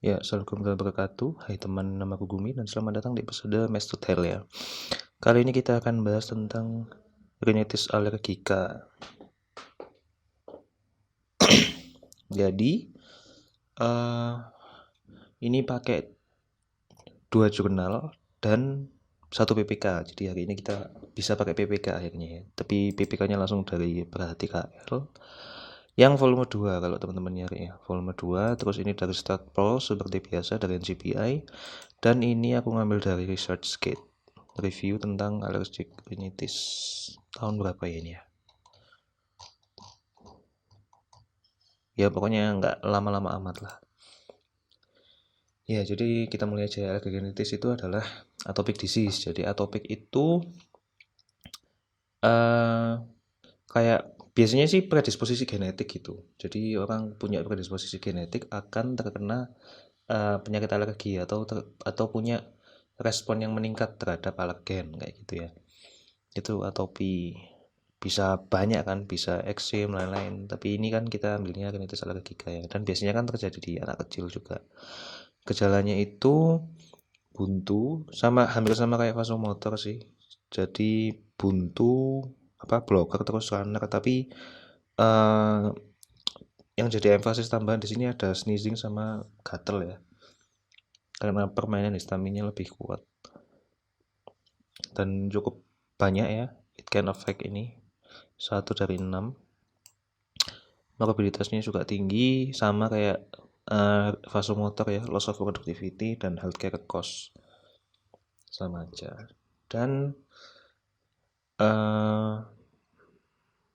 Ya, assalamualaikum warahmatullahi wabarakatuh. Hai teman, nama aku Gumi dan selamat datang di episode Mes Tutorial ya. Kali ini kita akan bahas tentang rinitis alergika. Jadi, ini pakai 2 jurnal dan 1 PPK. Jadi hari ini kita bisa pakai PPK akhirnya ya. Tapi PPK-nya langsung dari Perhati KL. Yang volume 2 kalau teman-teman nyari ya. Volume 2, terus ini dari StatPol seperti biasa dari NCBI. Dan ini aku ngambil dari ResearchGate. Review tentang allergic rhinitis. Tahun berapa ya ini ya? Ya pokoknya nggak lama-lama amat lah. Ya, jadi kita mulai aja. Allergic rhinitis itu adalah atopic disease. Jadi atopic itu kayak biasanya sih predisposisi genetik gitu. Jadi orang punya predisposisi genetik akan terkena penyakit alergi atau punya respon yang meningkat terhadap alergen kayak gitu ya. Itu atopi. Bisa banyak kan, bisa eksim lain-lain. Tapi ini kan kita ambilnya rinitis alergika ya. Dan biasanya kan terjadi di anak kecil juga. Gejalanya itu buntu, hampir sama kayak vasomotor sih. Jadi buntu, bloker terus runner. Tapi yang jadi emphasis tambahan di sini ada sneezing sama gatel ya. Karena permainan histaminnya lebih kuat. Dan cukup banyak ya. It can affect ini 1 dari 6. Mobilitasnya juga tinggi, sama kayak vasomotor ya, loss of productivity dan healthcare cost, sama aja. Dan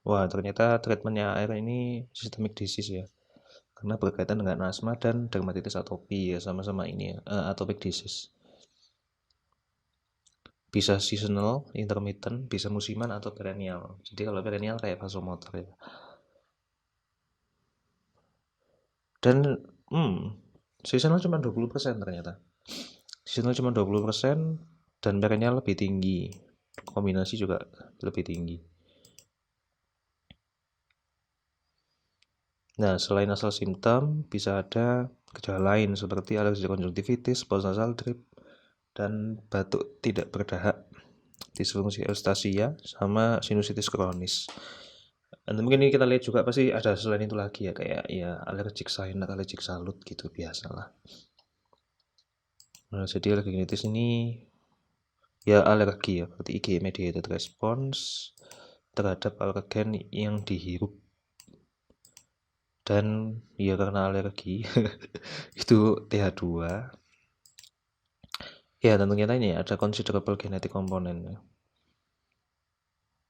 wah ternyata treatmentnya air ini systemic disease ya, karena berkaitan dengan asma dan dermatitis atopi ya, sama-sama ini ya, atopic disease. Bisa seasonal, intermittent, bisa musiman atau perennial. Jadi kalau perennial kayak vasomotor ya. Dan seasonal cuma 20% ternyata. Seasonal cuma 20% dan perennial lebih tinggi. Kombinasi juga lebih tinggi. Nah, selain asal simptom, bisa ada gejala lain seperti alergi konjungtivitis, postnasal drip, dan batuk tidak berdahak, disfungsi eustasia, sama sinusitis kronis. Dan mungkin ini kita lihat juga pasti ada selain itu lagi ya, kayak ya allergic sinus, allergic salut gitu biasalah. Nah, jadi alergi rhinitis ini ya alergi ya, berarti IgE mediated response terhadap alergen yang dihirup. Dan ya karena alergi itu TH2 ya, tentunya ini ada considerable genetic component ya.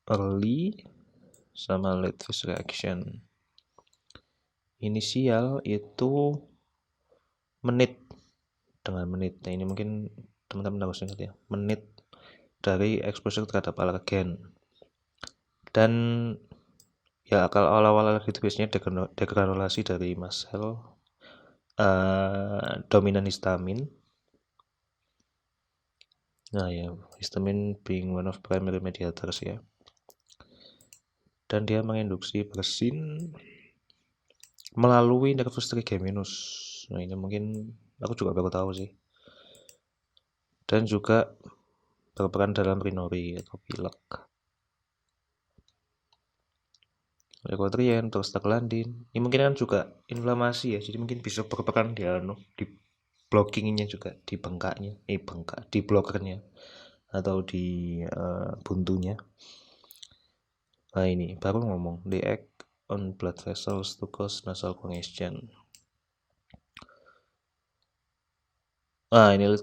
Early sama late phase reaction. Inisial itu menit, dengan menit. Nah ini mungkin teman-teman harus ingat ya, menit dari exposure terhadap alergen. Dan ya kalau awal-awal alergi itu biasanya degranulasi dari mast cell, dominan histamin. Nah ya, histamin being one of primary mediators ya. Dan dia menginduksi bersin melalui nervus trigeminus. Nah ini mungkin aku juga baru tahu sih. Dan juga berperan dalam rhinori atau pilek. Leukotrien, prostaglandin. Ini mungkin kan juga inflamasi ya, jadi mungkin bisa berperan di blockingnya juga, di bengkaknya, di blokernya atau di buntunya. Nah ini baru ngomong, they act on blood vessels to cause nasal congestion. Ini lead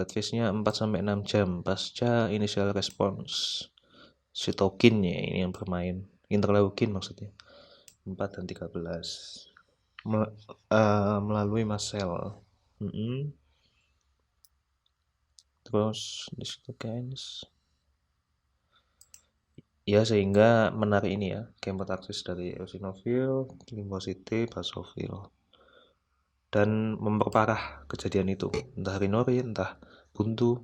phase-nya 4-6 jam pasca initial response. Sitokin ya ini yang bermain, interleukin maksudnya 4 dan 13 melalui mast cell. Terus cytokines ya, sehingga menarik ini ya, chemotaxis dari eosinofil, limfositit, basofil, dan memperparah kejadian itu, entah rhinori, entah buntu.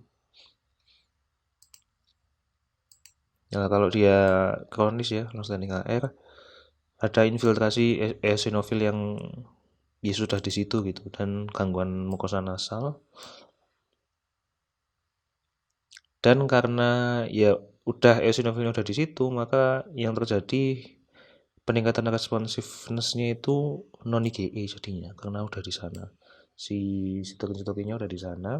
Nah, kalau dia kronis ya, long standing AR, ada infiltrasi eosinofil yang ya sudah di situ gitu, dan gangguan mukosa nasal. Dan karena ya udah eosinophilnya udah di situ, maka yang terjadi peningkatan responsiveness-nya itu non IgE jadinya, karena udah di sana. Si sitokin-sitokinnya udah di sana,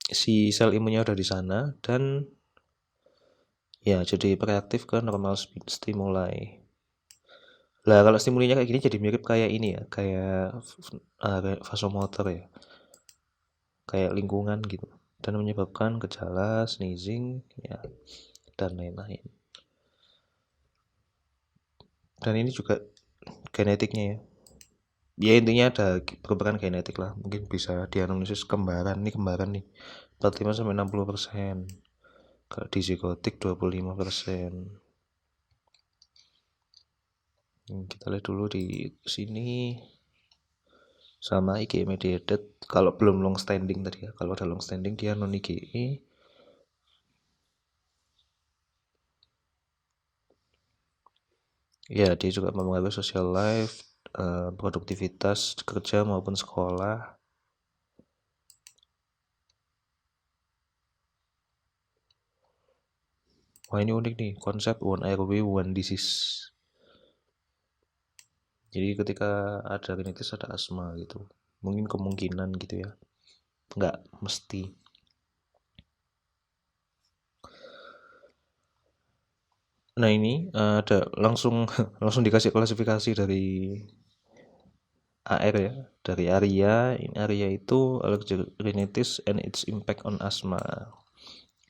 si sel imunnya udah di sana, dan ya jadi bereaktif ke normal stimuli. Lah kalau stimulinya kayak gini jadi mirip kayak ini ya, kayak vasomotor ya, kayak lingkungan gitu, dan menyebabkan gejala sneezing ya dan lain-lain. Dan ini juga genetiknya ya. Ya intinya ada perubahan genetik lah. Mungkin bisa dianalisis kembaran nih 45-60%. Kalau dizigotik 25%. Kita lihat dulu di sini sama IgE mediated. Kalau belum long standing tadi ya. Kalau udah long standing dia non IgE. Ya, dia juga mempengaruhi social life, produktivitas kerja maupun sekolah. Wah, ini unik nih, konsep one airway, one disease. Jadi ketika ada rinitis ada asma gitu. Mungkin kemungkinan gitu ya. Nggak mesti. Nah, ini ada langsung langsung dikasih klasifikasi dari AR ya. Dari ARIA, ini ARIA itu allergic rhinitis and its impact on asthma.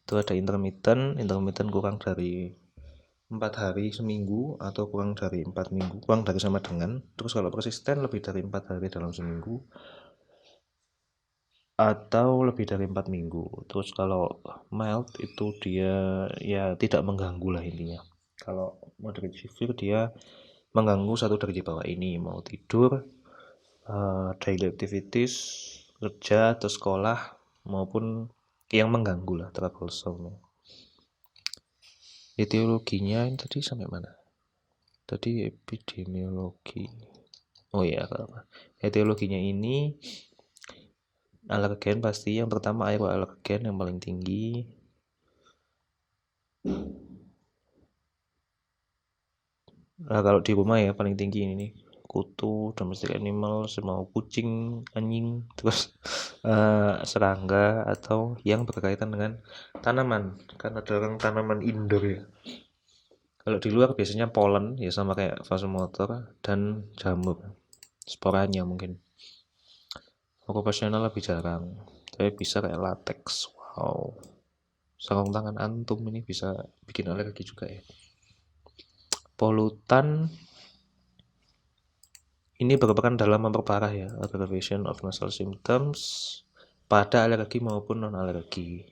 Itu ada intermittent kurang dari 4 hari seminggu atau kurang dari 4 minggu, kurang dari sama dengan. Terus kalau persisten lebih dari 4 hari dalam seminggu atau lebih dari 4 minggu. Terus kalau mild itu dia ya tidak mengganggu lah intinya. Kalau moderate severe dia mengganggu satu dari di bawah ini, mau tidur, daily activities, kerja atau sekolah, maupun yang mengganggu lah, troublesome. Etiologinya ini tadi sampai mana? Tadi epidemiologi. Oh iya, apa? Etiologinya ini alergen pasti. Yang pertama alergen yang paling tinggi. Nah, kalau di rumah ya paling tinggi ini nih. Kutu, domestic animal, semua kucing, anjing, terus serangga atau yang berkaitan dengan tanaman. Kan ada orang tanaman indoor ya. Kalau di luar biasanya pollen ya sama kayak vasomotor dan jamur. Sporanya mungkin. Okupasional lebih jarang. Tapi bisa kayak latex. Wow. Sarung tangan antum ini bisa bikin alergi juga ya. Polutan ini berperan dalam memperparah ya aggravation of nasal symptoms pada alergi maupun non alergi.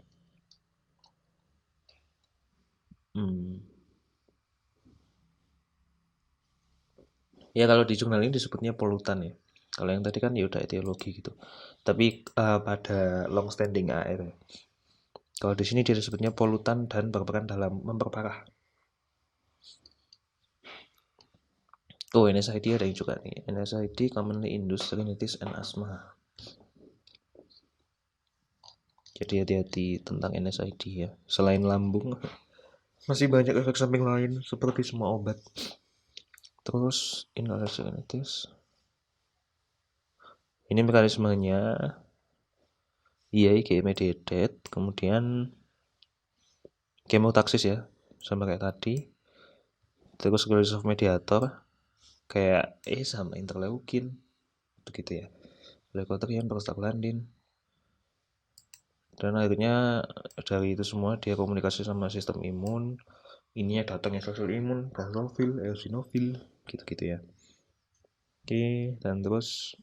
Ya kalau di jurnal ini disebutnya polutan ya. Kalau yang tadi kan ya udah etiologi gitu. Tapi pada long standing AR ya. Kalau di sini dia disebutnya polutan dan berperan dalam memperparah. Oh, NSAID ada yang juga nih. NSAID commonly induced rhinitis and asthma. Jadi hati-hati tentang NSAID ya. Selain lambung, masih banyak efek samping lain seperti semua obat. Terus inhalasi rhinitis. Ini mekanismenya IgE mediated, kemudian kemotaksis ya, sama kayak tadi. Terus release of mediator kayak sama interleukin begitu ya. Leukotriene, prostaglandin. Dan akhirnya dari itu semua dia komunikasi sama sistem imun. Ininya datangnya sel imun, basophil, eosinofil, gitu-gitu ya. Oke, dan terus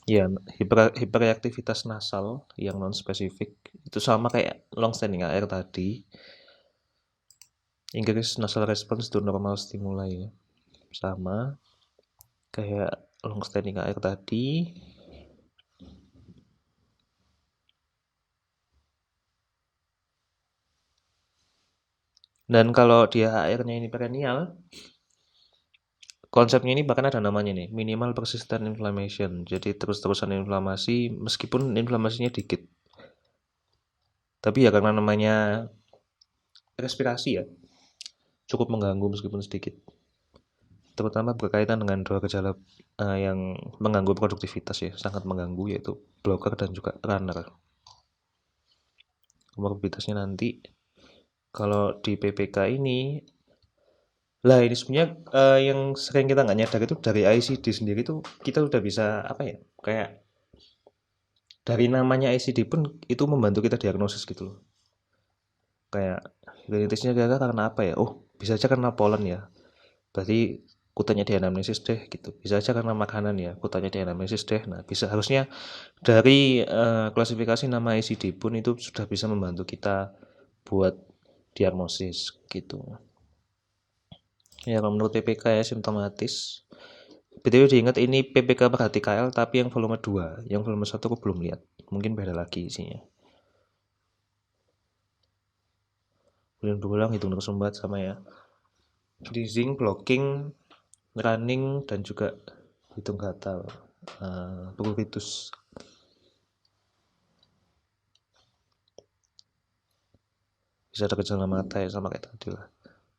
ya hiperaktivitas nasal yang non spesifik itu sama kayak long standing AR tadi. Increase nasal response to normal stimuli ya. Sama kayak long standing AR tadi. Dan kalau dia HR-nya ini perennial, konsepnya ini bahkan ada namanya nih, minimal persistent inflammation. Jadi terus-terusan inflamasi meskipun inflamasinya dikit. Tapi ya karena namanya respirasi ya, cukup mengganggu meskipun sedikit. Terutama berkaitan dengan dua gejala yang mengganggu produktivitas ya, sangat mengganggu, yaitu blocker dan juga runner. Komorbiditasnya nanti kalau di PPK ini, lah ini sebenarnya yang sering kita nggak nyadar itu dari ICD sendiri tuh kita udah bisa apa ya, kayak dari namanya ICD pun itu membantu kita diagnosis gitu loh. Kayak hepatitisnya kira-kira karena apa ya? Oh, bisa aja karena polen ya. Berarti kutanya di anamnesis deh gitu. Bisa aja karena makanan ya, kutanya di anamnesis deh. Nah, bisa harusnya dari klasifikasi nama ICD pun itu sudah bisa membantu kita buat diagnosis gitu. Ya kalau menurut PPK ya simptomatis. BTW diingat ini PPK perhati KL tapi yang volume 2. Yang volume 1 aku belum lihat. Mungkin beda lagi isinya. Belum berulang hitung terus sumbat sama ya. Freezing, blocking, running, dan juga hitung gatal. Pruritus. Bisa ada gejala mata ya sama kayak tadi lah.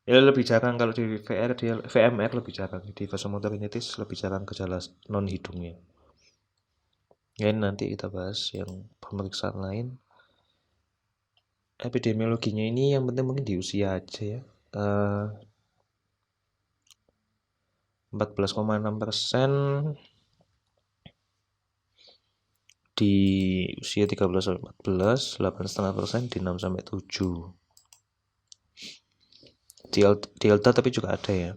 Ya lebih jarang kalau di VMR lebih jarang. Di vasomotor rhinitis lebih jarang gejala non hidungnya. Ya ini nanti kita bahas yang pemeriksaan lain. Epidemiologinya ini yang penting mungkin di usia aja ya. 14,6% di usia 13 sampai 14, 8,5% di 6 sampai 7. Di Delta tapi juga ada ya.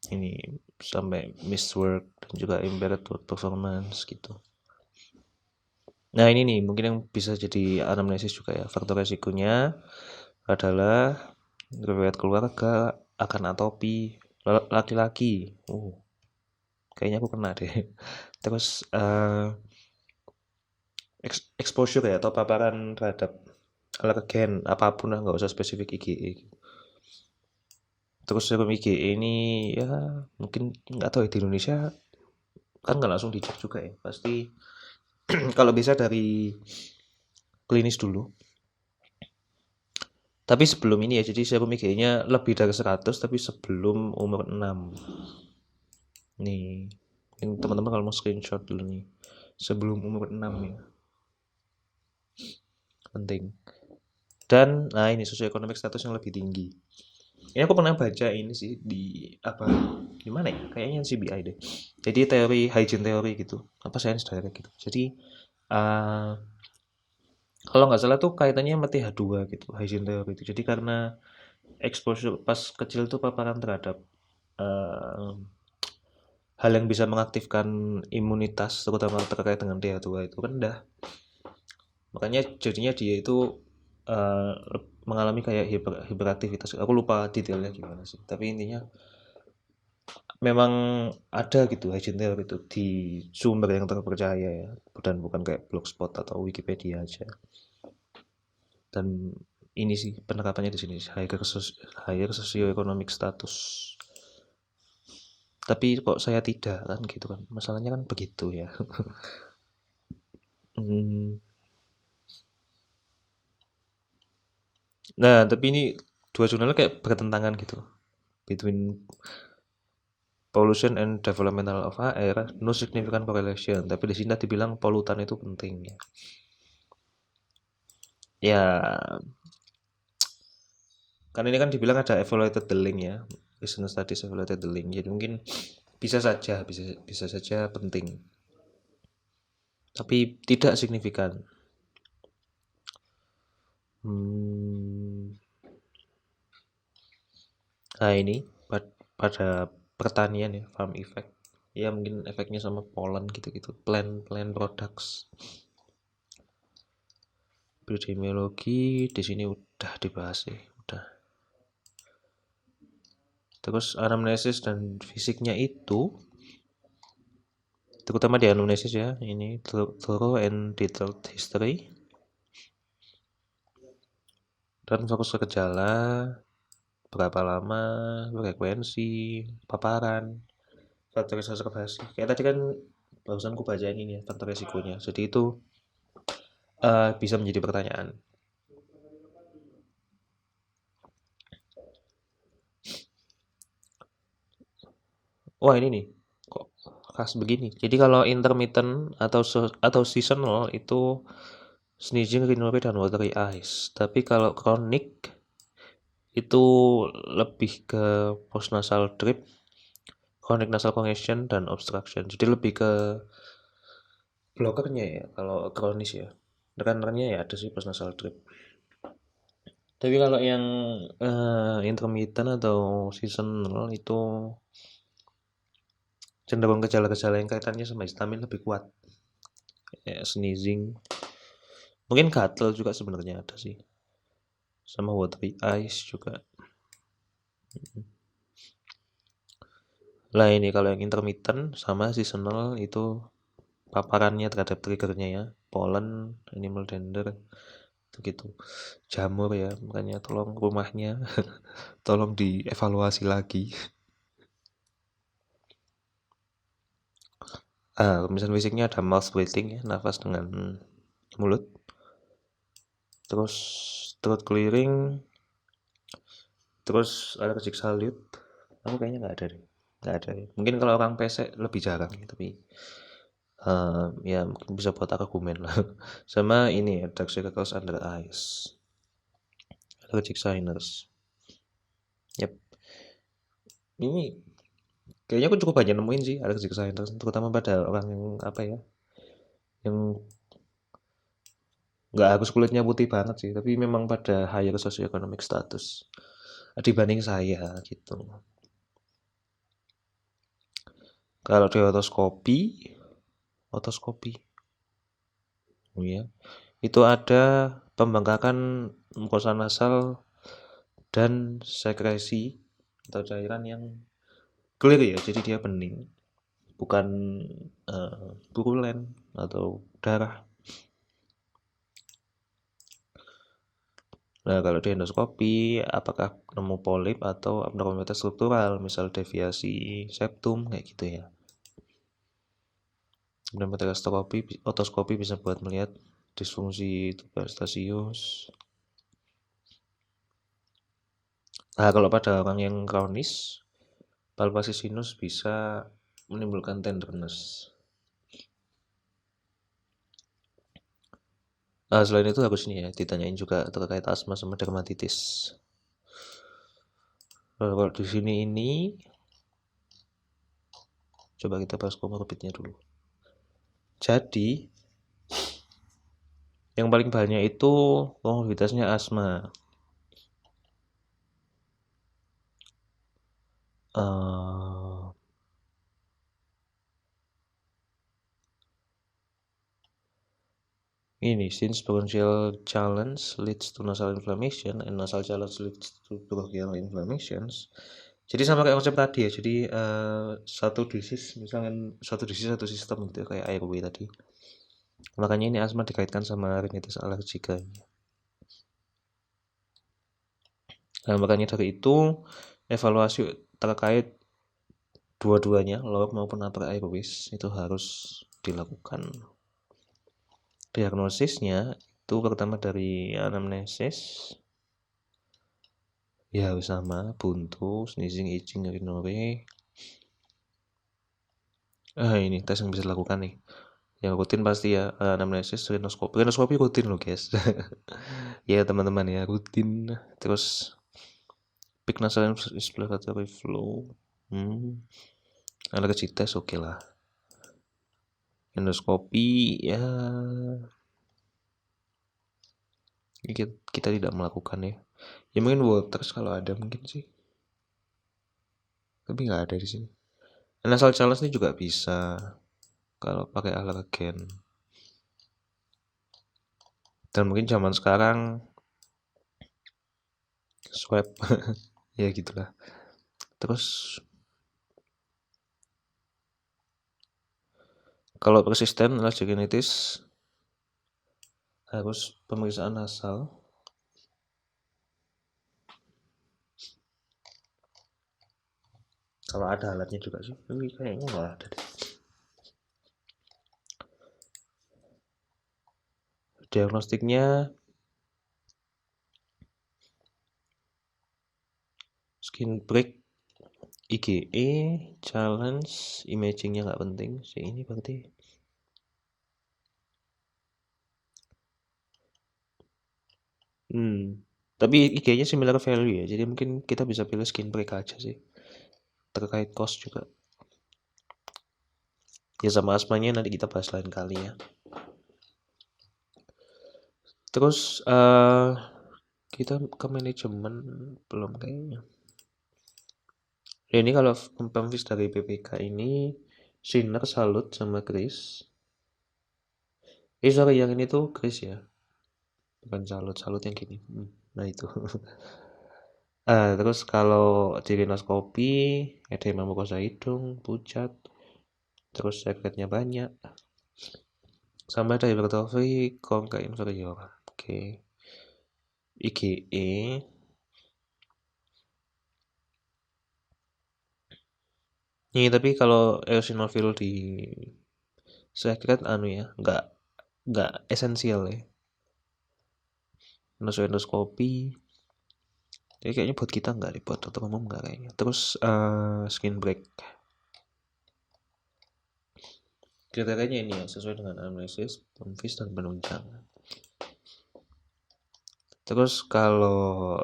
Ini sampai missed work dan juga impaired work performance gitu. Nah ini nih mungkin yang bisa jadi anamnesis juga ya. Faktor resikonya adalah riwayat keluarga akan atopi laki-laki. Kayaknya aku kena deh. Terus exposure ya atau paparan terhadap alergen apapun lah, nggak usah spesifik IgE. Terus serum IgE ini ya mungkin nggak tahu ya, di Indonesia kan nggak langsung dicek juga ya. Pasti kalau bisa dari klinis dulu. Tapi sebelum ini ya, jadi serum IgE-nya lebih dari 100 tapi sebelum umur 6. Nih, ini teman-teman kalau mau screenshot dulu nih. Sebelum umur 6 ya. Penting. Dan nah ini sosioekonomik status yang lebih tinggi. Ini aku pernah baca ini sih di apa di mana ya? Kayaknya CBI deh. Jadi teori hygiene teori gitu. Apa sains direct gitu. Jadi uh, kalau nggak salah tuh kaitannya sama TH2 gitu, hygiene teori itu. Jadi karena exposure pas kecil tuh paparan terhadap uh, hal yang bisa mengaktifkan imunitas terutama terkait dengan TH2 itu rendah. Makanya jadinya dia itu uh, mengalami kayak hiperaktivitas. Aku lupa detailnya gimana sih. Tapi intinya memang ada gitu hygiene theory itu di sumber yang terpercaya ya, dan bukan kayak blogspot atau Wikipedia aja. Dan ini sih penerapannya di sini higher socioeconomic status. Tapi kok saya tidak kan gitu kan, masalahnya kan begitu ya. Hmm. Nah tapi ini dua jurnal kayak bertentangan gitu, between pollution and developmental of air, no significant correlation. Tapi di sini tadi bilang polutan itu penting ya. Ya, kan ini kan dibilang ada evaluated the link ya, recent studies evaluated the link. Jadi mungkin bisa saja penting, tapi tidak signifikan. Hmm. Nah ini pada pertanian ya, farm effect. Ya mungkin efeknya sama pollen gitu-gitu, plant products. Epidemiologi di sini udah dibahas sih, udah. Terus anamnesis dan fisiknya itu, terutama di anamnesis ya, ini thorough and detailed history, dan fokus ke gejala, berapa lama, frekuensi, paparan, faktor observasi. Kayak tadi kan barusan ku bacain ini ya, faktor resikonya. Jadi itu bisa menjadi pertanyaan. Wah ini nih, kok khas begini. Jadi kalau intermittent atau seasonal itu sneezing, rhinorrhea, dan watery eyes. Tapi kalau chronic itu lebih ke postnasal drip, chronic nasal congestion, dan obstruction. Jadi lebih ke blokernya ya, kalau kronis ya. Rekan-rekannya ya ada sih postnasal drip. Tapi kalau yang intermittent atau seasonal itu cenderung gejala-gejala yang kaitannya sama histamin lebih kuat. Kayak sneezing. Mungkin gatel juga sebenarnya ada sih. Sama watery eyes juga. Lah ini kalau yang intermittent sama seasonal itu paparannya terhadap triggernya ya. Pollen, animal dander, gitu. Jamur ya, makanya tolong rumahnya tolong dievaluasi lagi. Pemeriksaan fisiknya ada mouth breathing ya, nafas dengan mulut. Terus throat clearing. Terus allergic salute. Aku kayaknya nggak ada deh. Nggak ada ya. Mungkin kalau orang pesek lebih jarang ya, tapi ya mungkin bisa buat argumen lah. Sama ini ya, dark circles under eyes. Allergic sinus. Yep. Ini kayaknya aku cukup banyak nemuin sih allergic sinus, terutama pada orang yang apa ya, yang nggak harus kulitnya putih banget sih, tapi memang pada higher socioeconomic status dibanding saya gitu. Kalau di otoskopi, oh ya, itu ada pembengkakan mukosa nasal dan sekresi atau cairan yang clear ya, jadi dia bening, bukan purulen atau darah. Nah, kalau di endoskopi, apakah nemu polip atau abnormalitas struktural, misal deviasi septum, kayak gitu ya. Kemudian pada otoskopi bisa buat melihat disfungsi tubuh stasius. Nah, kalau pada orang yang kronis, palpasi sinus bisa menimbulkan tenderness. Selain itu harus ini ya, ditanyain juga terkait asma sama dermatitis. Kalau di sini ini, coba kita bahas komorbidnya dulu. Jadi, yang paling banyak itu komorbiditasnya asma. Ini since bronchial challenge leads to nasal inflammation and nasal challenge leads to bronchial inflammations. Jadi sama kayak konsep tadi ya. Jadi satu satu sistem gitu ya, kayak airway tadi. Makanya ini asma dikaitkan sama rinitis alergika. Nah, makanya dari itu evaluasi terkait dua-duanya, lower maupun upper airways, itu harus dilakukan. Diagnosisnya itu pertama dari anamnesis. Ya sama, buntu, sneezing, itching, rhinorrhea. Ini tes yang bisa dilakukan nih. Yang rutin pasti ya, anamnesis, rhinoskopi. Rhinoskopi rutin loh guys. Ya teman-teman ya, rutin. Terus peak nasal explanatory flow. Allergy test oke lah. Endoskopi ya kita tidak melakukan ya. Ya mungkin Walters kalau ada mungkin sih. Tapi nggak ada di sini. Nasal challenge ini juga bisa kalau pakai alergen. Dan mungkin zaman sekarang swab ya gitulah. Terus kalau persisten allergionitis harus pemeriksaan nasal Kalau ada alatnya juga sih, tapi kayaknya nggak ada deh. Diagnostiknya skin break, IgE, challenge, imagingnya nggak penting sih ini berarti. Tapi IG-nya similar value ya, jadi mungkin kita bisa pilih skin break aja sih. Terkait cost juga. Ya sama asmanya nanti kita bahas lain kali ya. Terus kita ke manajemen belum kayaknya. Ya ini kalau pemvis dari PPK ini Sinner, Salut sama Chris. Sorry yang ini tuh Chris ya, bukan Salut. Salut yang gini. Nah itu. Terus kalau di rinoskopi edema mukosa hidung, pucat, terus sekretnya banyak, sama ada hipertrofi kongka inferior. Oke. IgE. Nih tapi kalau eosinofil di sekret ya, nggak esensial ya. Masuk endoskopi. Jadi kayaknya buat kita nggak deh, buat dokter umum nggak kayaknya. Terus skin break. Kriterianya ini ya, sesuai dengan analisis, pemvis dan penunjang. Terus kalau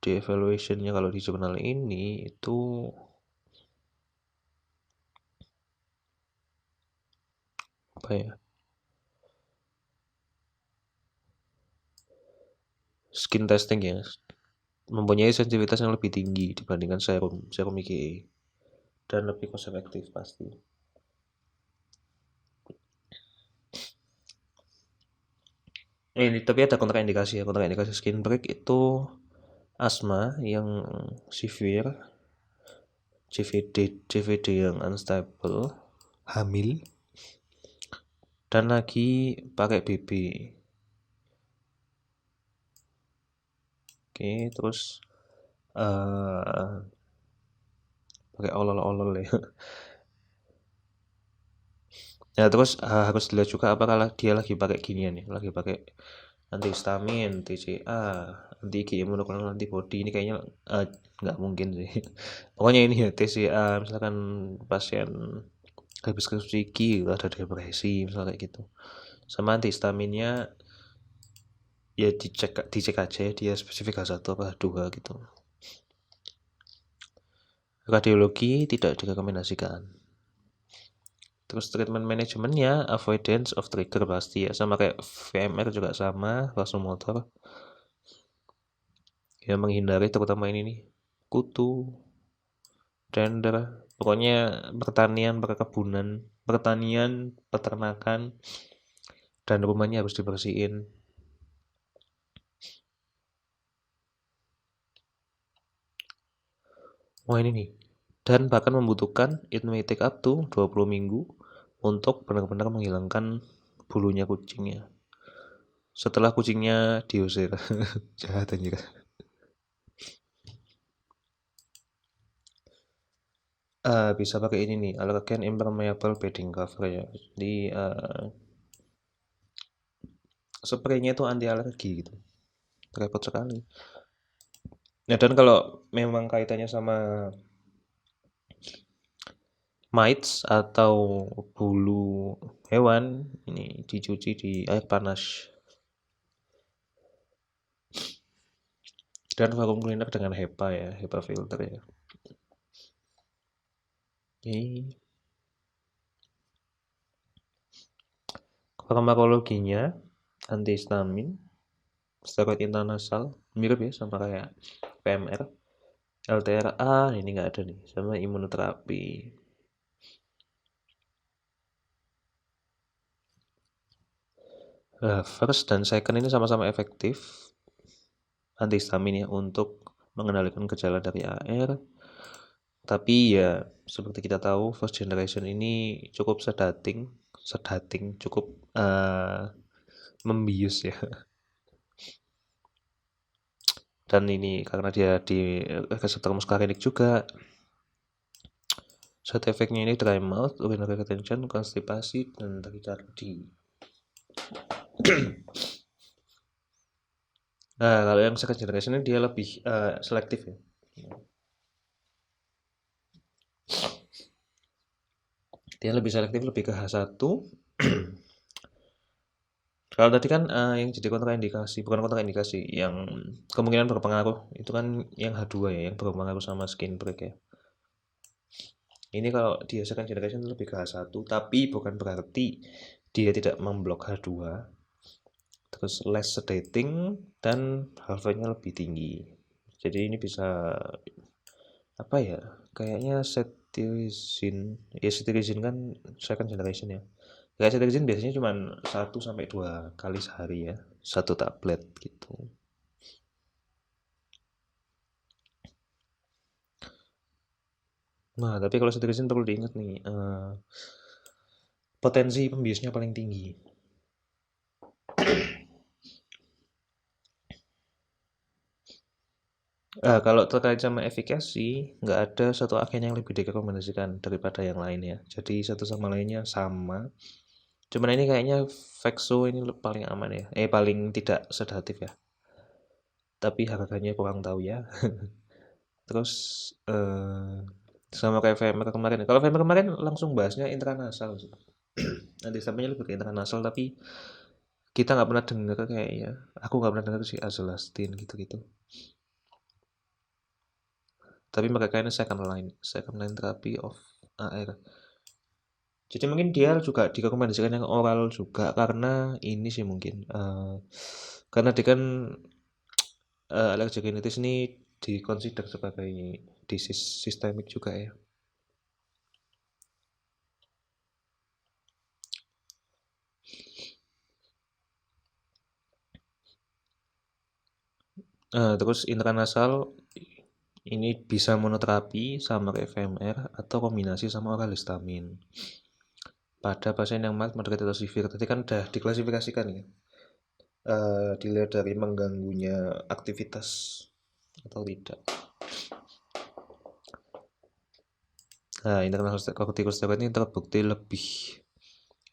di evaluationnya kalau di jurnal ini itu apa ya? Skin testing ya, mempunyai sensitivitas yang lebih tinggi dibandingkan serum IgE dan lebih cost efektif pasti. Ini tapi ada kontraindikasi ya. Kontraindikasi skin break itu asma yang severe, CVD yang unstable, hamil, dan lagi pakai BB. Oke, terus pakai olol-olol ya. Nah, terus harus dilihat juga apakah dia lagi pakai ginian nih, lagi pakai antihistamin, TCA, anti IgE monoclonal antibody. Ini kayaknya nggak mungkin sih. Pokoknya ini ya TCA, misalkan pasien habis skripsi gigi ada depresi misalnya kayak gitu. Sama antihistaminnya ya dicek aja dia spesifik H1 apa H2 gitu. Radiologi tidak direkomendasikan. Terus treatment manajemennya avoidance of trigger pasti ya, sama kayak VMR juga sama, vasomotor. Ya menghindari terutama ini nih, kutu, tender, pokoknya pertanian, perkebunan, pertanian, peternakan, dan rumahnya harus dibersihin. Wah ini nih, dan bahkan membutuhkan it may take up to 20 minggu untuk benar-benar menghilangkan bulunya kucingnya. Setelah kucingnya diusir. Jahat anjir. Bisa pakai ini nih, allergen impermeable bedding cover ya. Jadi spraynya itu anti alergi gitu. Repot sekali. Nah, dan kalau memang kaitannya sama mites atau bulu hewan, ini dicuci di air panas. Dan vacuum cleaner dengan HEPA ya, HEPA filter ya. Oke. Farmakologinya antihistamin, steroid intranasal, mirip ya sama kayak PMR. LTRA ini nggak ada nih, sama imunoterapi. First dan second ini sama-sama efektif antihistamin ya untuk mengendalikan gejala dari AR. Tapi ya seperti kita tahu first generation ini cukup sedating, cukup membius ya. Dan ini karena dia di reseptor muskarinik juga, Side effect-nya ini dry mouth, urinary retention, konstipasi, dan takikardi. Nah, kalau yang second generation ini dia lebih selektif ya. Dia lebih selektif, lebih ke H1. Kalau tadi kan yang jadi kontraindikasi, bukan kontraindikasi, yang kemungkinan berpengaruh itu kan yang H2 ya, yang berpengaruh sama skin break ya. Ini kalau dia second generation lebih ke H1, tapi bukan berarti dia tidak memblok H2, terus less sedating dan half-life-nya lebih tinggi. Jadi ini bisa apa ya? Kayaknya cetirizine kan second generation ya. Kayak cetirizine biasanya cuma 1 sampai 2 kali sehari ya, satu tablet gitu. Nah, tapi kalau cetirizine perlu diingat nih, potensi pembiusnya paling tinggi. Kalau terkait sama efikasi, nggak ada satu agen yang lebih direkomendasikan daripada yang lain ya. Jadi satu sama lainnya sama. Cuman ini kayaknya Vexo ini paling aman ya. Paling tidak sedatif ya. Tapi harganya kurang tahu ya. Terus sama kayak VMR kemarin. Kalau VMR kemarin langsung bahasnya intranasal sih. Nanti sampainya lebih ke intranasal, tapi kita nggak pernah dengar kayaknya. Aku nggak pernah dengar sih Azelastine gitu-gitu. Tapi mereka ini second line therapy of AR. Jadi mungkin dia juga direkomendasikan yang oral juga karena ini sih mungkin karena dia kan alergogenitis ini dikonsider sebagai disease sistemik juga ya. Terus intranasal ini bisa monoterapi sama kayak VMR atau kombinasi sama oral histamin. Pada pasien yang mild, moderate atau severe, tadi kan udah diklasifikasikan ya. Dilihat dari mengganggunya aktivitas atau tidak. Nah, internal corticosteroid ini terbukti lebih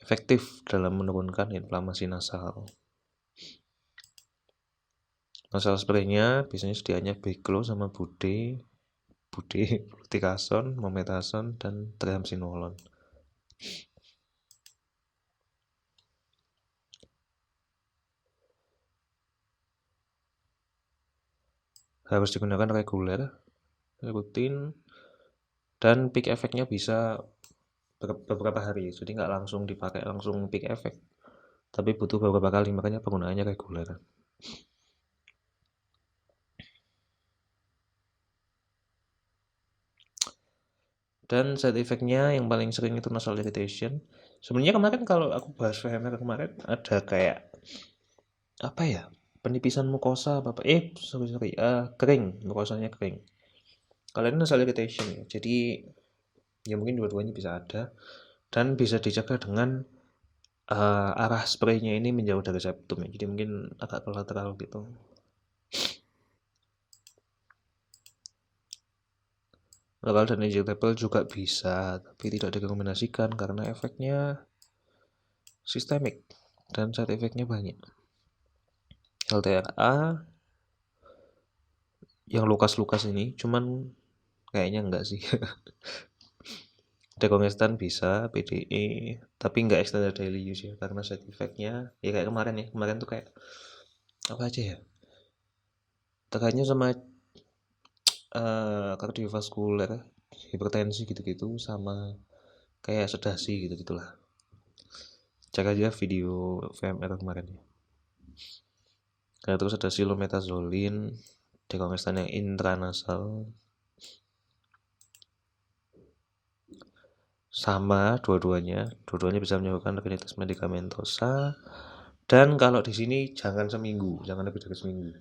efektif dalam menurunkan inflamasi nasal. Nasal spray-nya biasanya sediaannya Beclo sama Bude, Fluticasone, Mometasone, dan Triamcinolone. Harus digunakan reguler, rutin, dan peak efeknya bisa beberapa hari. Jadi nggak langsung dipakai langsung peak efek, tapi butuh beberapa kali, makanya penggunaannya reguler. Dan side effect-nya yang paling sering itu nasal irritation. Sebenarnya kemarin kalau aku bahas VMR kemarin ada kayak apa ya, penipisan mukosa apa sorry, kering, mukosanya kering. Kalau ini nasal irritation ya, jadi ya mungkin dua-duanya bisa ada dan bisa dijaga dengan arah spraynya ini menjauh dari septum ya, jadi mungkin agak kolateral gitu. Lokal dan injectable juga bisa, tapi tidak direkomendasikan karena efeknya sistemik dan side effect-nya banyak. LTRA yang lukas-lukas ini, cuman kayaknya enggak sih. Dekongestan bisa, PDE, tapi enggak extended daily use ya, karena side effect-nya ya kayak kemarin ya. Kemarin tuh kayak apa aja ya? Tekannya sama kardiovaskuler, hipertensi gitu-gitu, sama kayak sedasi gitu-gitulah. Cek aja video VMR kemarin ya. Nah, terus ada silometazoline, dekongestan yang intranasal, sama dua-duanya bisa menyebabkan rinitis medikamentosa. Dan kalau di sini jangan seminggu, jangan lebih dari seminggu.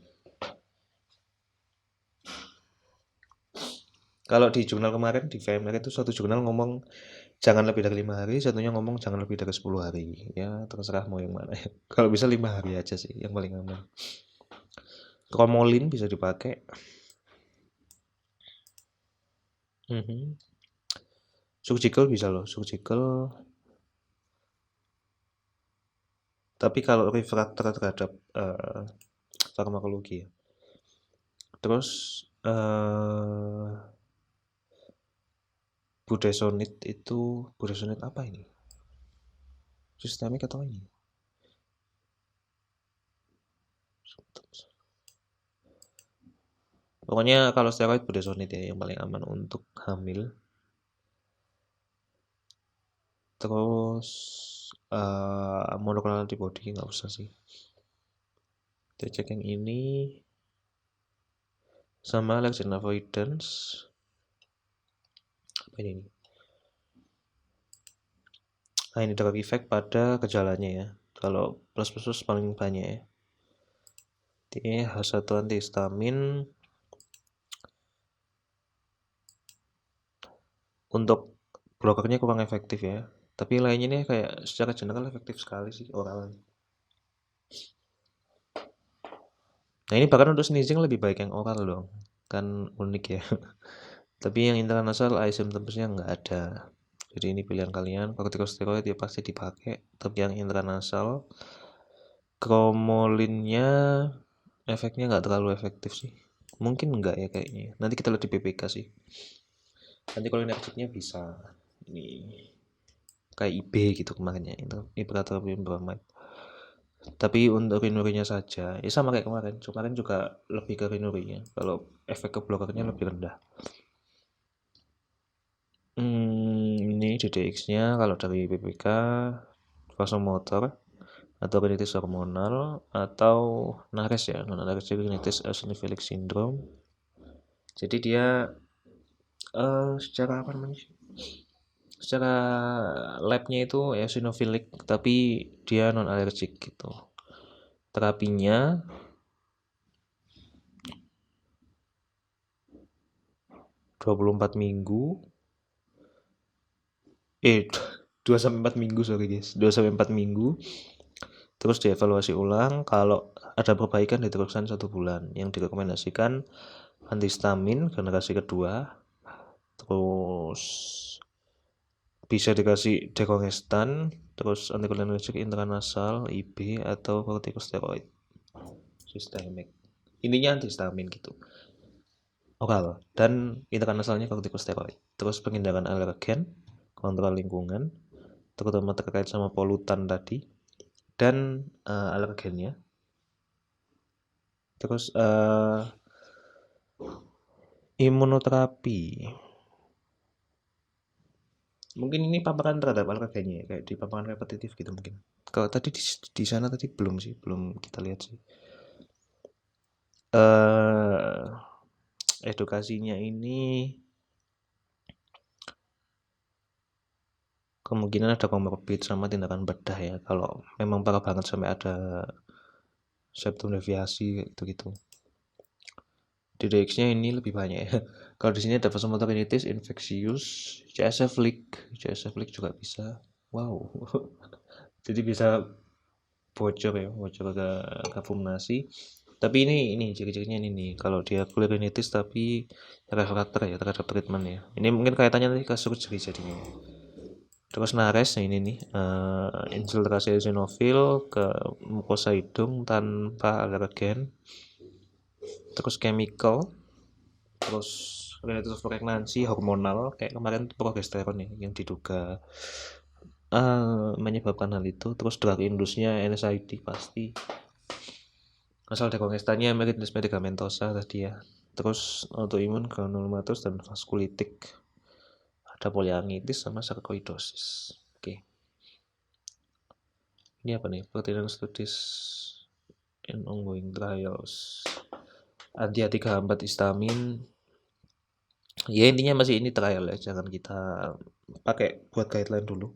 Kalau di jurnal kemarin di VMR itu satu jurnal ngomong jangan lebih dari 5 hari, satunya ngomong jangan lebih dari 10 hari. Ya terserah mau yang mana ya. Kalau bisa 5 hari aja sih yang paling aman. Cromolyn bisa dipakai. Surgical bisa loh, surgical. Tapi kalau refraktor terhadap farmakologi ya. Terus budesonide apa ini? Sistemik atau ini? Pokoknya kalau steroid budesonide ya yang paling aman untuk hamil. Terus monoclonal antibody nggak usah sih. Kita cek yang ini sama allergen avoidance. Apa ini? Nah ini drug effect pada gejalanya ya. Kalau plus paling banyak ya. Ini H1 antihistamin. Untuk blokernya kurang efektif ya. Tapi lainnya nih kayak secara general efektif sekali sih oral. Nah ini bahkan untuk sneezing lebih baik yang oral dong. Kan unik ya. Tapi yang intranasal eye symptomsnya nggak ada. Jadi ini pilihan kalian. Kortikosteroid ya pasti dipakai. Tapi yang intranasal kromolinnya efeknya nggak terlalu efektif sih. Mungkin enggak ya kayaknya. Nanti kita lihat di PPK sih. Nanti kalau energiknya bisa. Ini kayak IB gitu kemarin ya. Ipratropium bromide. Tapi untuk rinurinya saja, ya sama kayak kemarin. Kemarin juga lebih ke rinurinya. Kalau efek ke blokernya lebih rendah. Ini DDX-nya kalau dari PPK vasomotor atau rinitis hormonal atau NARES ya, non-allergic rhinitis eosinophilic syndrome. Jadi dia secara apa namanya? Secara labnya itu eosinophilic tapi dia non-allergic gitu. Terapinya 24 minggu 2-4 minggu sorry guys 2-4 minggu terus dievaluasi ulang kalau ada perbaikan diteruskan 1 bulan yang direkomendasikan antihistamin generasi kedua terus bisa dikasih dekongestan terus anticholinergic intranasal IB atau kortikosteroid sistemik intinya antihistamin gitu oral dan intranasalnya kortikosteroid terus penghindaran alergen kontrol lingkungan terutama terkait sama polutan tadi dan alergennya terus imunoterapi mungkin ini paparan terhadap alergennya ya, kayak di paparan repetitif gitu mungkin kalau tadi di sana tadi belum sih belum kita lihat sih edukasinya ini kemungkinan ada komorbid sama tindakan bedah ya kalau memang parah banget sampai ada septum deviasi gitu-gitu. DDX-nya ini lebih banyak ya. Kalau di sini ada vasomotor rhinitis infectious, CSF leak juga bisa. Wow. Jadi bisa bocor ya, bocor ke fumnasi. Tapi ini ciri-cirinya ini nih. Kalau dia clear rhinitis tapi refraktor ya terhadap treatment ya. Ini mungkin kaitannya nanti ke surgery jadinya. Terus nares ini nih infiltrasi eosinofil ke mukosa hidung tanpa alergen. Terus chemical, terus rhinitis of pregnancy hormonal kayak kemarin progesteron ya yang diduga menyebabkan hal itu. Terus drug induce-nya NSAID pasti. Asal dekongestannya Erythema medicamentosa tadi ya. Terus autoimun granulomatous dan vaskulitik. Ada polyangitis sama sarkoidosis. Oke. Ini apa nih? Pertinent studies in ongoing trials. Anti H3H4 histamin. Ya intinya masih ini trial ya, jangan kita pakai buat guideline dulu.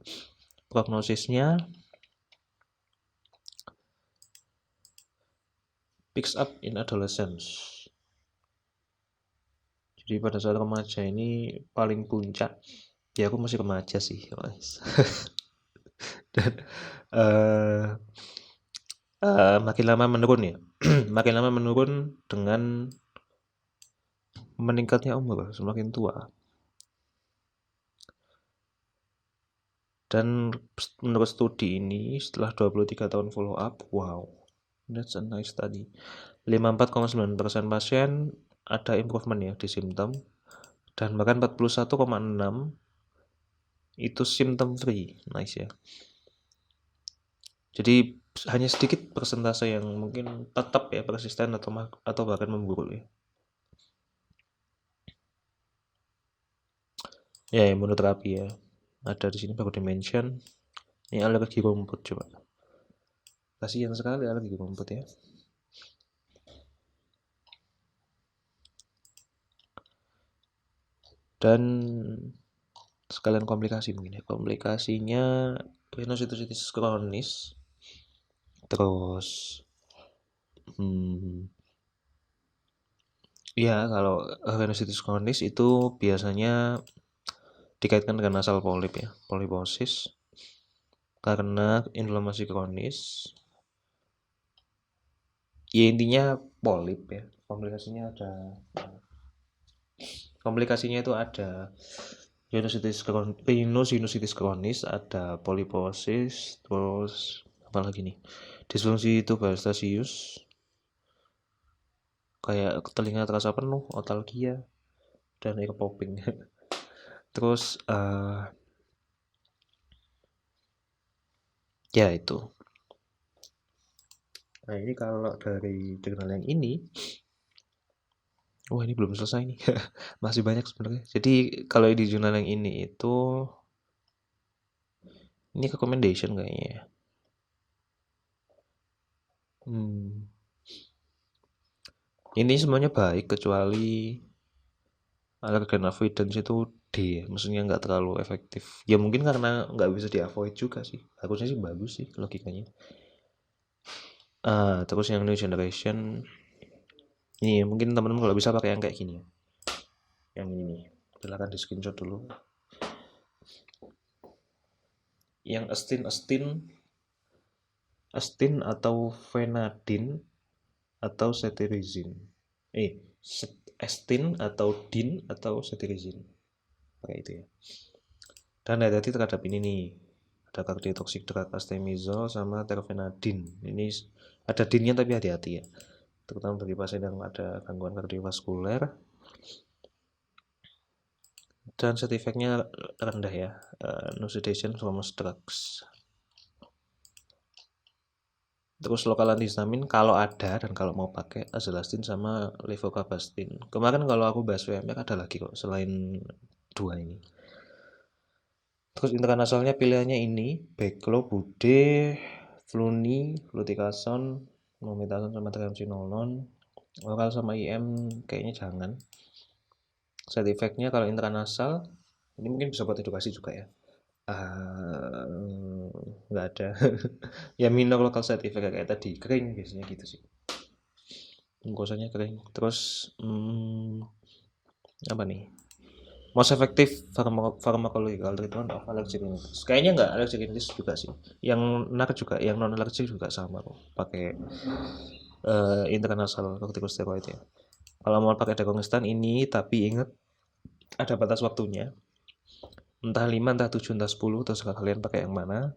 Prognosisnya picks up in adolescence. Jadi pada saat remaja ini paling puncak. Ya aku masih remaja sih, Mas. Dan makin lama menurun ya. Makin lama menurun dengan meningkatnya umur semakin tua. Dan menurut studi ini setelah 23 tahun follow up, wow, that's a nice study. 54,9% pasien ada improvement ya di simptom, dan bahkan 41,6 itu symptom free. Nice ya. Jadi hanya sedikit persentase yang mungkin tetap ya persisten atau bahkan memburuk ya. Ya, imunoterapi ya. Ada di sini baru dimention. Ini alergi rumput coba. Kasihan sekali alergi rumput ya. Dan sekalian komplikasi mungkin ya. Komplikasinya rhinosinusitis kronis. Terus ya kalau rhinosinusitis kronis itu biasanya dikaitkan dengan nasal polip ya, poliposis karena inflamasi kronis. Ya intinya polip ya. Komplikasinya itu ada rhinosinusitis kronis, ada poliposis, terus apa lagi nih? Disfungsi tuberculous, kayak telinga terasa penuh, otalgia, dan ear popping. Terus ya itu. Nah ini kalau dari jurnal yang ini, wah ini belum selesai nih, masih banyak sebenarnya. Jadi kalau di jurnal yang ini itu, ini recommendation kayaknya ya. Ini semuanya baik kecuali allergen avoidance itu D ya, maksudnya nggak terlalu efektif. Ya mungkin karena nggak bisa di avoid juga sih. Harusnya sih bagus sih logikanya. Terus yang new generation, ini mungkin teman-teman kalau bisa pakai yang kayak gini ya. Yang ini, silakan di screenshot dulu. Yang Astin atau Venadin atau cetirizine. Astin atau Din atau cetirizine. Pakai itu ya. Dan hati-hati terhadap ini nih. Ada cardiotoxic drug astemizole sama terfenadine. Ini ada dinnya tapi hati-hati ya. Terutama bagi pasien yang ada gangguan kardiovaskuler. Dan side effect-nya rendah ya. No sedation from drugs. Terus lokal antihistamin kalau ada dan kalau mau pakai azelastine sama levocabastine. Kemarin kalau aku bahas VMR ada lagi kok selain dua ini. Terus intranasalnya pilihannya ini, Beclo, Bude, Fluni, Fluticasone, Mometasone sama triamcinolone. Oral sama IM kayaknya jangan. Side effect-nya kalau intranasal, ini mungkin bisa buat edukasi juga ya. Nggak ada. Ya minor local side effect kayak tadi, kering biasanya gitu sih. Mucosanya kering. Terus apa nih? Most effective pharmacological treatment of allergic rhinitis. Kayaknya nggak allergic rhinitis juga sih. Yang NAR juga, yang non allergic juga sama kok. Pakai intranasal corticosteroid ya. Kalau mau pakai dekongestan ini, tapi ingat ada batas waktunya. Entah 5, entah 7, entah 10, terserah kalian pakai yang mana.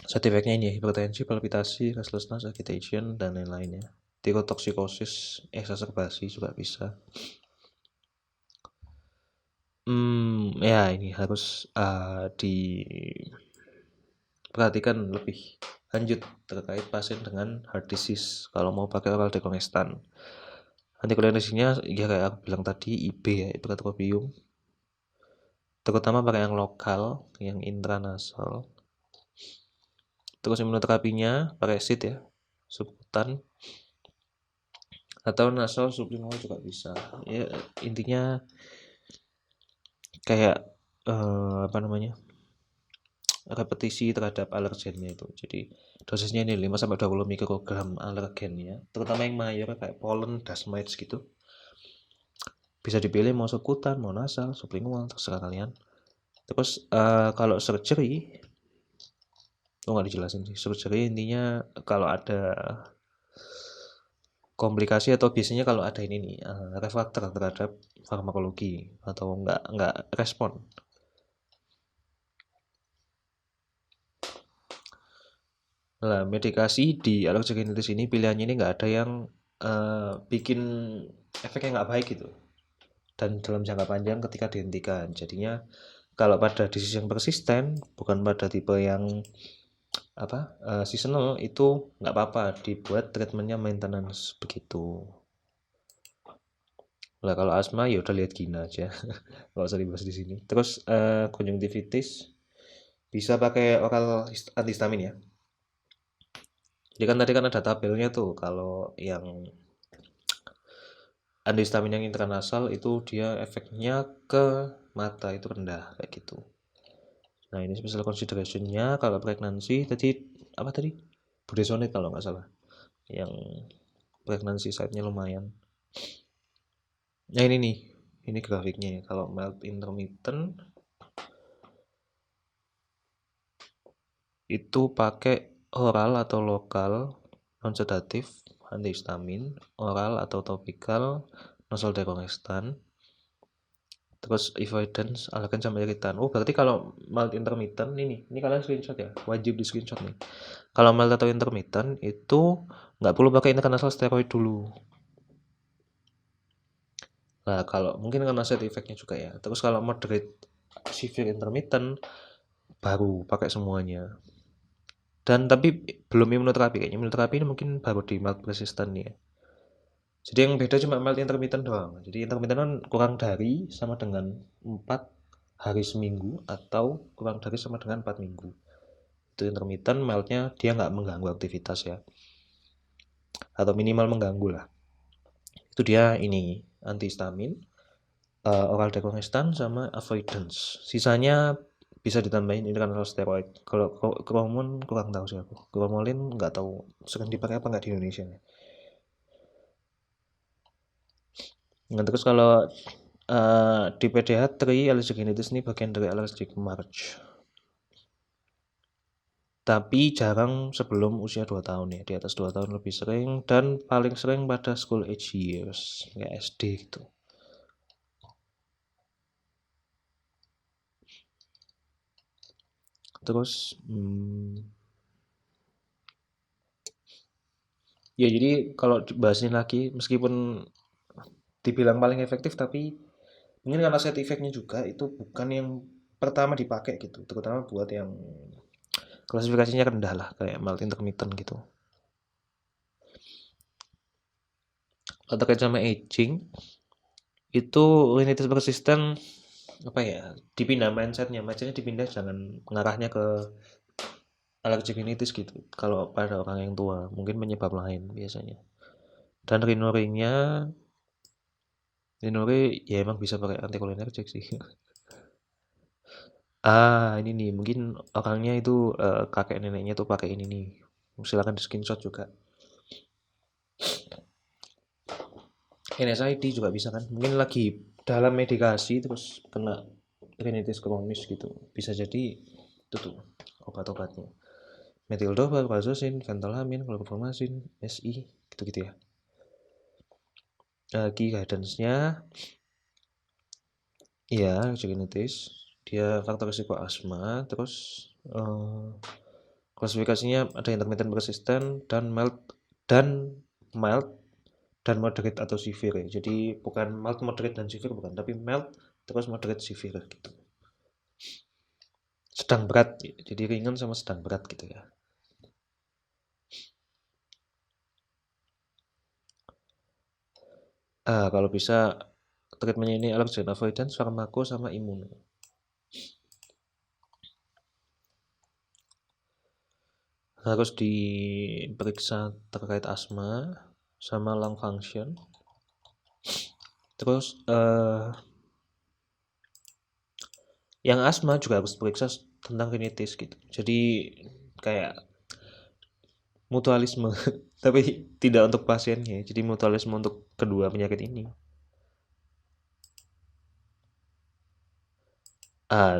Side effect-nya ini hipertensi, palpitasi, restlessness, agitation, dan lain-lainnya. Tirotoksikosis, exacerbasi juga bisa. Ya ini harus diperhatikan lebih lanjut terkait pasien dengan heart disease kalau mau pakai oral dekongestan. Antikolinesinya ya kayak aku bilang tadi IB ya, ipratropium. Terutama pakai yang lokal, yang intranasal. Terus imunoterapinya pakai SID ya, subkutan. Atau nasal sublingual juga bisa. Ya intinya kayak apa namanya? Repetisi terhadap alergennya itu. Jadi dosisnya ini 5-20 mikrogram alergennya, terutama yang mayor kayak pollen, dust mites gitu. Bisa dipilih mau subkutan, mau nasal, sublingual, terserah kalian. Terus kalau surgery, nggak dijelasin sih. Surgery intinya kalau ada komplikasi atau biasanya kalau ada ini nih refraktor terhadap farmakologi atau nggak respon. Lah, medikasi di allergic rhinitis ini pilihannya ini nggak ada yang bikin efeknya nggak baik gitu. Dan dalam jangka panjang ketika dihentikan. Jadinya kalau pada disease yang persisten, bukan pada tipe yang apa seasonal itu nggak apa-apa dibuat treatmentnya maintenance begitu. Lah kalau asma ya udah lihat Gina aja, nggak usah dibahas di sini. Terus konjungtivitis bisa pakai oral antihistamin ya. Jadi kan tadi kan ada tabelnya tuh kalau yang antihistamin yang intranasal itu dia efeknya ke mata itu rendah kayak gitu. Nah ini special consideration-nya kalau pregnancy tadi apa tadi? Budesonide kalau nggak salah. Yang pregnancy side-nya lumayan. Nah ini nih, ini grafiknya. Kalau mild intermittent itu pakai oral atau lokal non sedatif antihistamin, oral atau topikal nasal decongestant, terus avoidance alergen sama iritan. Oh berarti kalau mild intermittent ini kalian screenshot ya, wajib di screenshot nih. Kalau mild atau intermittent itu nggak perlu pakai intranasal steroid dulu. Nah kalau mungkin karena side effect-nya juga ya. Terus kalau moderate severe intermittent baru pakai semuanya. Dan tapi belum imunoterapi kayaknya. Imunoterapi ini mungkin baru di mild persistent ya. Jadi yang beda cuma mild intermittent doang. Jadi intermittent kan kurang dari sama dengan 4 hari seminggu atau kurang dari sama dengan 4 minggu. Itu intermittent, mildnya dia nggak mengganggu aktivitas ya. Atau minimal mengganggu lah. Itu dia ini antihistamin, oral decongestant sama avoidance. Sisanya bisa ditambahin intranasal steroid. Kalau kromon kurang tahu sih aku. Kromolin nggak tahu sering dipakai apa nggak di Indonesia. Nah, terus kalau di pediatri allergic rhinitis ini bagian dari allergic march. Tapi jarang sebelum usia 2 tahun ya. Di atas 2 tahun lebih sering dan paling sering pada school age years, kayak SD gitu. Terus ya jadi kalau dibahasin lagi meskipun dibilang paling efektif tapi mungkin karena side effect-nya juga itu bukan yang pertama dipakai gitu, terutama buat yang klasifikasinya rendah lah kayak mild intermittent gitu. Kalau terkait sama aging itu rhinitis persisten apa ya dipindah mindsetnya dipindah jangan mengarahnya ke allergic rhinitis gitu kalau pada orang yang tua mungkin penyebab lain biasanya dan rinuri ya emang bisa pakai anticholinergic sih. Ini nih mungkin orangnya itu kakek neneknya tuh pakai ini nih, silakan di screenshot juga. NSAID juga bisa kan mungkin lagi dalam medikasi terus kena rhinitis kronis gitu bisa jadi itu tuh obat-obatnya metildopa, prazosin, fentanylamine, chlorpromazine, SI gitu-gitu ya. Lagi guidance-nya ya rhinitis dia faktor risiko asma terus eh, klasifikasinya ada intermittent persistent dan dan mild dan moderate atau severe ya. Jadi bukan mild, moderate dan severe bukan, tapi mild terus moderate severe gitu. Sedang berat, jadi ringan sama sedang berat gitu ya. Kalau bisa treatmentnya ini allergen avoidance, farmako sama imun. Harus diperiksa terkait asma sama lung function. Terus yang asma juga harus periksa tentang rhinitis gitu. Jadi kayak mutualisme, tapi tidak untuk pasiennya. Jadi mutualisme untuk kedua penyakit ini.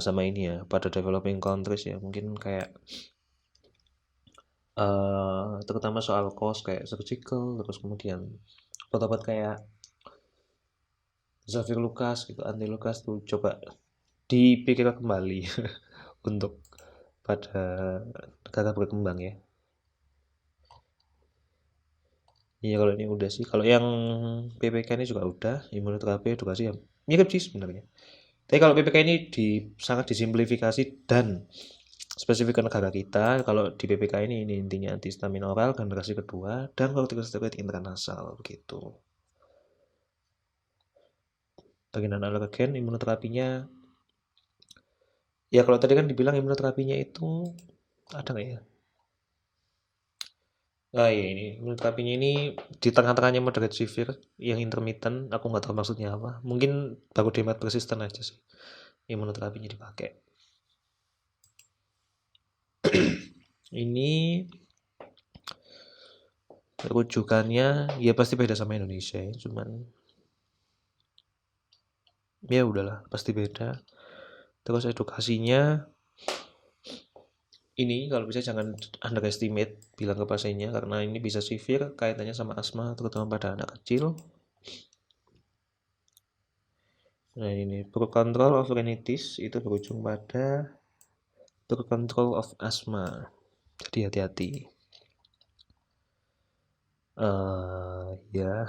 Sama ini ya, pada developing countries ya, mungkin kayak terutama soal cost kayak surgical, terus kemudian obat-obat kayak Xavier Lucas gitu, anti Lucas tuh coba dipikirkan kembali untuk pada negara berkembang ya. Iya kalau ini udah sih. Kalau yang PPK ini juga udah, imunoterapi edukasi ya mirip sih sebenarnya. Tapi kalau PPK ini sangat disimplifikasi dan spesifik ke negara kita. Kalau di PPK ini intinya antihistamin oral generasi kedua dan kortikosteroid intranasal begitu. Bagian alergen imunoterapinya, ya kalau tadi kan dibilang imunoterapinya itu ada nggak ya? Ah iya ini imunoterapinya ini di tengah-tengahnya moderate severe, yang intermittent, aku nggak tahu maksudnya apa. Mungkin baku demat persisten aja sih imunoterapinya dipakai. Ini rujukannya ya pasti beda sama Indonesia ya, cuman ya udahlah pasti beda. Terus edukasinya ini kalau bisa jangan underestimate bilang ke pasiennya karena ini bisa severe kaitannya sama asma terutama pada anak kecil. Nah ini birth control of rhinitis itu berujung pada birth control of asma. Jadi hati-hati. Ya,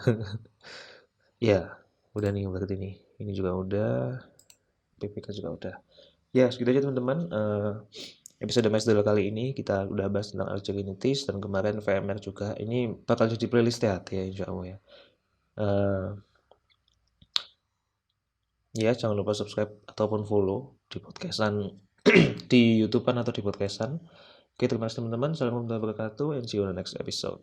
ya, udah nih berarti nih. Ini juga udah, PPK juga udah. Ya, segitu aja teman-teman. Episode Mesdel kali ini kita udah bahas tentang allergionitis dan kemarin VMR juga. Ini bakal jadi playlist THT ya, insya Allah ya. Eh, ya, jangan lupa subscribe ataupun follow di podcastan, di YouTubean atau di podcastan. Oke, terima kasih teman-teman. Assalamualaikum warahmatullahi wabarakatuh, and see you on the next episode.